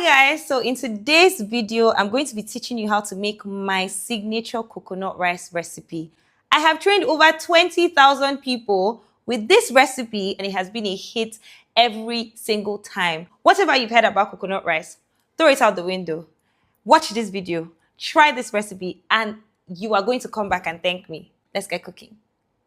Hi guys, so in today's video I'm going to be teaching you how to make my signature coconut rice recipe. I have trained over 20,000 people with this recipe and it has been a hit every single time. Whatever you've heard about coconut rice, throw it out the window. Watch this video, try this recipe, and you are going to come back and thank me. Let's get cooking.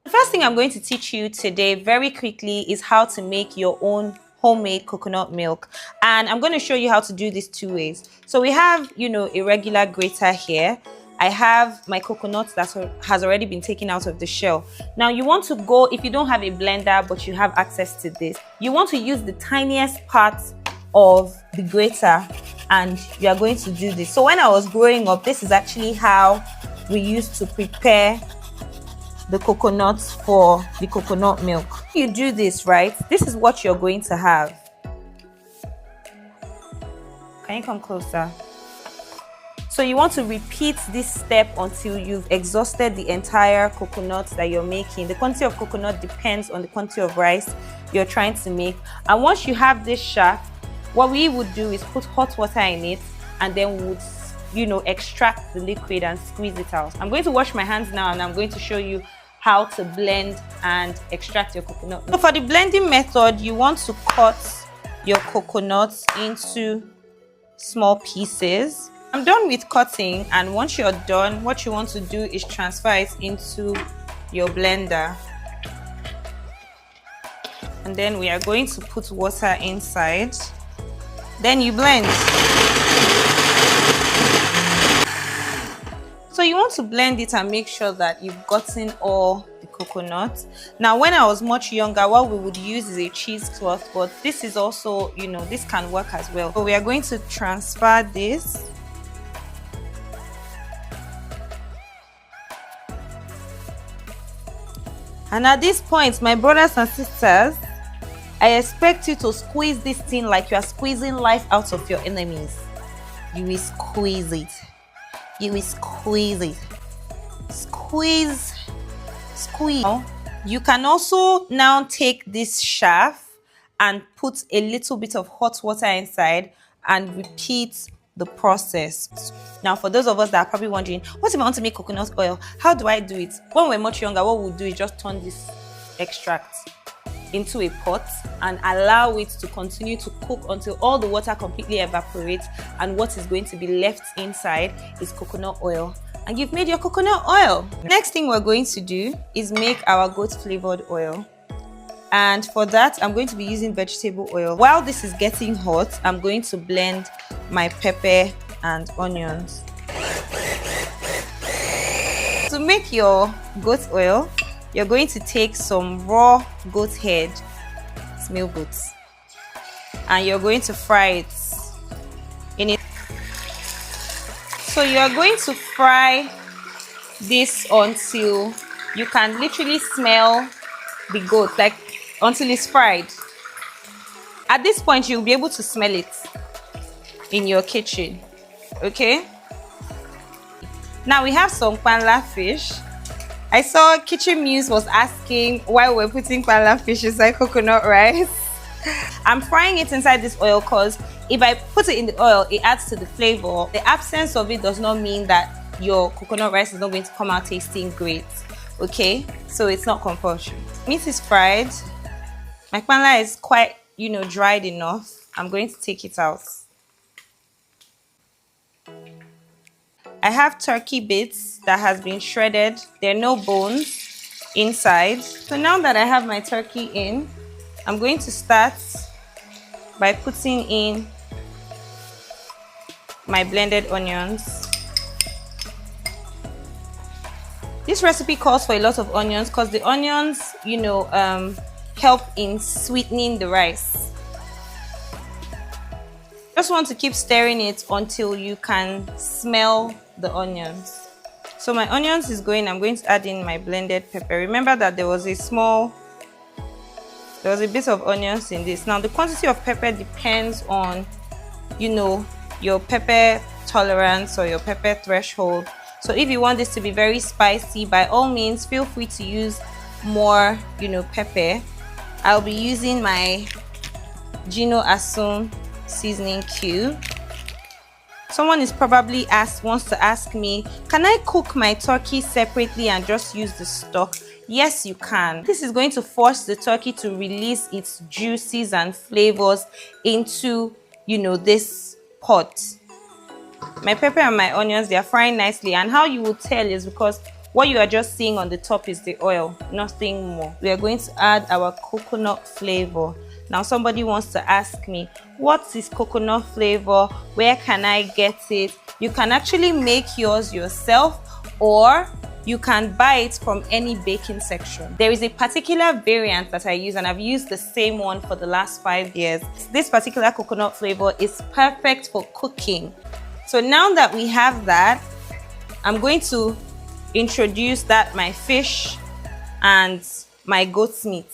The first thing I'm going to teach you today very quickly is how to make your own homemade coconut milk, and I'm going to show you how to do this two ways. So we have, a regular grater here. I have my coconut that has already been taken out of the shell. Now you want to go, if you don't have a blender but you have access to this, you want to use the tiniest part of the grater and you are going to do this. So when I was growing up, this is actually how we used to prepare the coconuts for the coconut milk. You do this, right? This is what you're going to have. Can you come closer? So you want to repeat this step until you've exhausted the entire coconut that you're making. The quantity of coconut depends on the quantity of rice you're trying to make. And once you have this shaft, what we would do is put hot water in it and then we would extract the liquid and squeeze it out. I'm going to wash my hands now and I'm going to show you how to blend and extract your coconut. So for the blending method, you want to cut your coconuts into small pieces. I'm done with cutting, and once you're done, what you want to do is transfer it into your blender. And then we are going to put water inside. Then you blend. So you want to blend it and make sure that you've gotten all the coconut. Now, when I was much younger, what we would use is a cheesecloth, but this is also, this can work as well. So we are going to transfer this. And at this point, my brothers and sisters, I expect you to squeeze this thing like you are squeezing life out of your enemies. You will squeeze it. You will squeeze it. Squeeze. Squeeze. You can also now take this shaft and put a little bit of hot water inside and repeat the process. Now, for those of us that are probably wondering, what if I want to make coconut oil? How do I do it? When we're much younger, what we'll do is just turn this extract into a pot and allow it to continue to cook until all the water completely evaporates, and what is going to be left inside is coconut oil, and you've made your coconut oil. Next thing we're going to do is make our goat flavored oil, and for that I'm going to be using vegetable oil. While this is getting hot, I'm going to blend my pepper and onions. To make your goat oil, you're going to take some raw goat head, it's male goats, and you're going to fry it in it. So you're going to fry this until you can literally smell the goat, like until it's fried. At this point, you'll be able to smell it in your kitchen, okay? Now we have some panla fish. I saw Kitchen Muse was asking why we're putting panla fish inside coconut rice. I'm frying it inside this oil because if I put it in the oil, it adds to the flavor. The absence of it does not mean that your coconut rice is not going to come out tasting great, okay? So it's not compulsory. Meat is fried. My panla is quite, dried enough. I'm going to take it out. I have turkey bits that has been shredded. There are no bones inside. So now that I have my turkey in, I'm going to start by putting in my blended onions. This recipe calls for a lot of onions because the onions, help in sweetening the rice. Just want to keep stirring it until you can smell the onions. So my onions is going, I'm going to add in my blended pepper. Remember that there was a bit of onions in this. Now the quantity of pepper depends on, your pepper tolerance or your pepper threshold. So if you want this to be very spicy, by all means, feel free to use more, pepper. I'll be using my Gino Asum seasoning cube. Someone is probably wants to ask me, can I cook my turkey separately and just use the stock? Yes, you can. This is going to force the turkey to release its juices and flavors into, this pot. My pepper and my onions, they are frying nicely, and how you will tell is because what you are just seeing on the top is the oil, nothing more. We are going to add our coconut flavor. Now somebody wants to ask me, what is coconut flavor? Where can I get it? You can actually make yours yourself, or you can buy it from any baking section. There is a particular variant that I use, and I've used the same one for the last 5 years. This particular coconut flavor is perfect for cooking. So now that we have that, I'm going to introduce my fish and my goat's meat.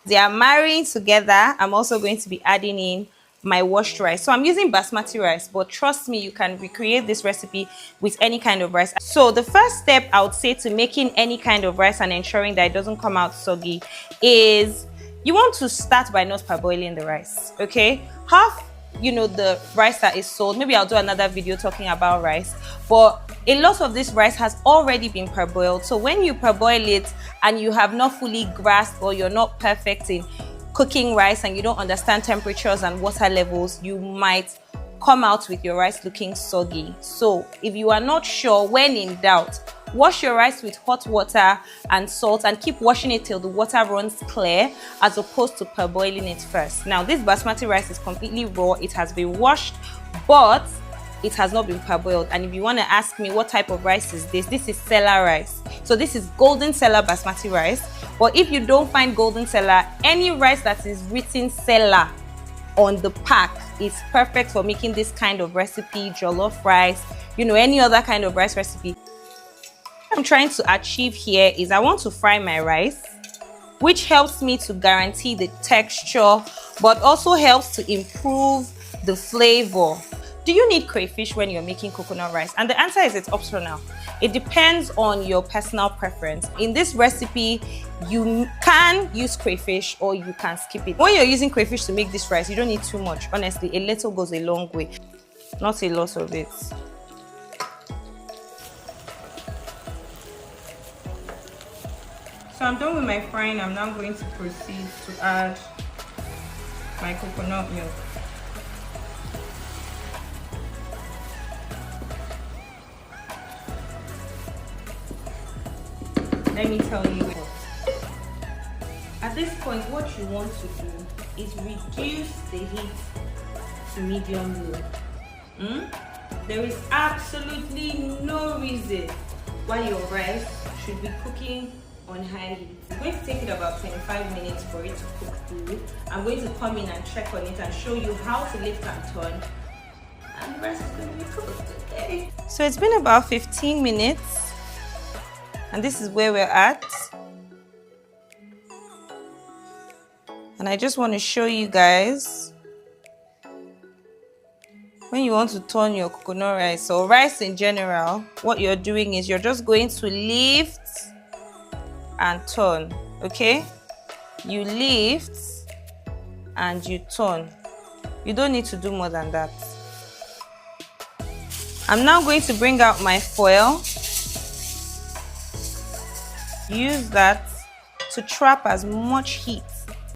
They are marrying together. I'm also going to be adding in my washed rice. So I'm using basmati rice, but trust me, you can recreate this recipe with any kind of rice. So the first step I would say to making any kind of rice and ensuring that it doesn't come out soggy is you want to start by not parboiling the rice, okay? Half the rice that is sold, maybe I'll do another video talking about rice, but a lot of this rice has already been parboiled. So when you parboil it and you have not fully grasped, or you're not perfect in cooking rice and you don't understand temperatures and water levels, you might come out with your rice looking soggy. So if you are not sure, when in doubt, wash your rice with hot water and salt and keep washing it till the water runs clear, as opposed to parboiling it first. Now this basmati rice is completely raw. It has been washed, but it has not been parboiled. And if you want to ask me what type of rice is this is Sela rice. So this is golden Sela basmati rice. But if you don't find golden Sela, any rice that is written Sela on the pack is perfect for making this kind of recipe, jollof rice, any other kind of rice recipe. What I'm trying to achieve here is I want to fry my rice, which helps me to guarantee the texture, but also helps to improve the flavor. Do you need crayfish when you're making coconut rice? And the answer is it's optional. It depends on your personal preference. In this recipe, you can use crayfish or you can skip it. When you're using crayfish to make this rice, you don't need too much. Honestly, a little goes a long way. Not a lot of it. So I'm done with my frying. I'm now going to proceed to add my coconut milk. Let me tell you what. At this point, what you want to do is reduce the heat to medium low. There is absolutely no reason why your rice should be cooking on high heat. It's going to take it about 25 minutes for it to cook through. I'm going to come in and check on it and show you how to lift and turn, and the rest is going to be cooked, okay? So it's been about 15 minutes. And this is where we're at. And I just want to show you guys, when you want to turn your coconut rice or rice in general, what you're doing is you're just going to lift and turn, okay? You lift and you turn. You don't need to do more than that. I'm now going to bring out my foil. Use that to trap as much heat